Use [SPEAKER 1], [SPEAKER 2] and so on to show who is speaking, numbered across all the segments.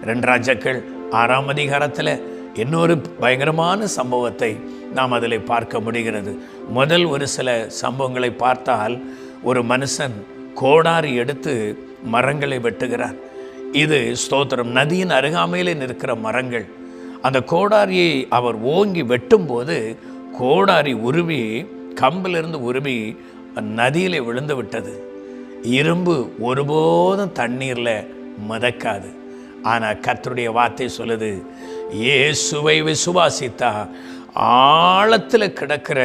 [SPEAKER 1] 2 ராஜாக்கள் 6ஆம் அதிகாரத்தில் இன்னொரு பயங்கரமான சம்பவத்தை நாம் அதில் பார்க்க முடிகிறது. முதல் ஒரு சில சம்பவங்களை பார்த்தால், ஒரு மனுஷன் கோடாரி எடுத்து மரங்களை வெட்டுகிறார். இது ஸ்தோத்திரம், நதியின் அருகாமையில் நிற்கிற மரங்கள். அந்த கோடாரியை அவர் ஓங்கி வெட்டும்போது கோடாரி உருவி, கம்பிலிருந்து உருவி நதியில் விழுந்து விட்டது. இரும்பு ஒருபோதும் தண்ணீரில் மிதக்காது. ஆனால் கர்த்தருடைய வார்த்தை சொல்லுது, இயேசுவை விசுவாசித்தா ஆழத்தில் கிடக்கிற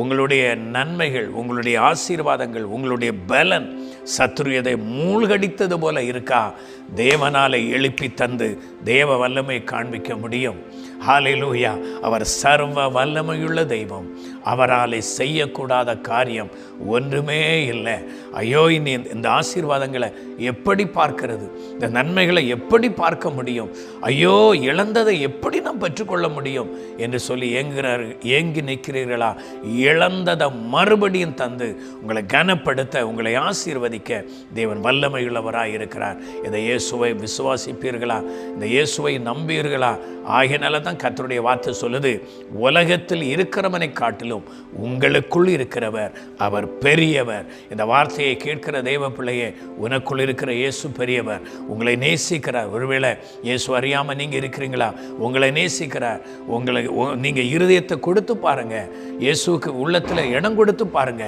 [SPEAKER 1] உங்களுடைய நன்மைகள், உங்களுடைய ஆசீர்வாதங்கள், உங்களுடைய பலன் சத்துரியதை மூழ்கடித்தது போல இருக்கா, தேவனாலே எழுப்பி தந்து தேவ வல்லமை காண்பிக்க முடியும். ஹல்லேலூயா. அவர் சர்வ வல்லமையுள்ள தெய்வம். அவராலே செய்யக்கூடாத காரியம் ஒன்றுமே இல்லை. ஐயோ, இந்த ஆசீர்வாதங்களை எப்படி பார்க்கிறது, இந்த நன்மைகளை எப்படி பார்க்க முடியும், ஐயோ இழந்ததை எப்படி நாம் பெற்றுக்கொள்ள முடியும் என்று சொல்லி ஏங்கி நிற்கிறீர்களா? இழந்ததை மறுபடியும் தந்து உங்களை கனப்படுத்த, உங்களை ஆசீர்வதிக்க தேவன் வல்லமையுள்ளவராக இருக்கிறார். இந்த இயேசுவை விசுவாசிப்பீர்களா? இந்த இயேசுவை நம்பீர்களா? ஆகியனால தான் கர்த்தருடைய வார்த்தை சொல்லுது, உலகத்தில் இருக்கிறவனை காட்டிலும் உங்களுக்குள் இருக்கிறவர் அவர் பெரியவர். இந்த வார்த்தையை கேட்கிற தேவ பிள்ளையே, உனக்குள் இருக்கிற இயேசு பெரியவர். உங்களை நேசிக்கிறார். ஒருவேளை இயேசு அறியாமல் நீங்கள் இருக்கிறீங்களா? உங்களை நேசிக்கிறார். நீங்கள் இருதயத்தை கொடுத்து பாருங்க, இயேசுக்கு உள்ளத்தில் இடம் கொடுத்து பாருங்க.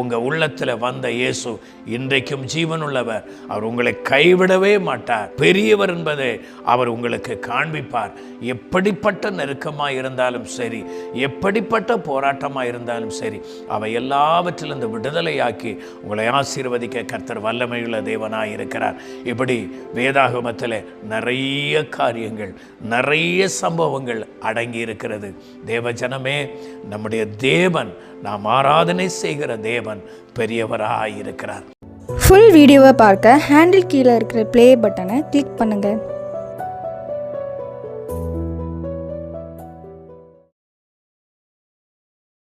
[SPEAKER 1] உங்கள் உள்ளத்தில் வந்த இயேசு இன்றைக்கும் ஜீவனுள்ளவர். அவர் உங்களை கைவிடவே மாட்டார். பெரியவர் என்பதை அவர் உங்களுக்கு காண்பிப்பார். எப்படிப்பட்ட நெருக்கமாக இருந்தாலும் சரி, எப்படிப்பட்ட போராட்டமாக இருந்தாலும் சரி, அவை எல்லாவற்றிலிருந்து விடுதலையாக்கி உங்களை ஆசீர்வதிக்க கர்த்தர் வல்லமையுள்ள தேவனாக இருக்கிறார். இப்படி வேதாகமத்தில் நிறைய காரியங்கள், நிறைய சம்பவங்கள் அடங்கி இருக்கிறது. தேவ ஜனமே, நம்முடைய தேவன், நாம் ஆராதனை செய்கிற தேவன் பெரியவராக இருக்கிறார்.
[SPEAKER 2] ஃபுல் வீடியோவை பார்க்க ஹேண்டில் கீழே இருக்கிற ப்ளே பட்டனை கிளிக் பண்ணுங்கள்.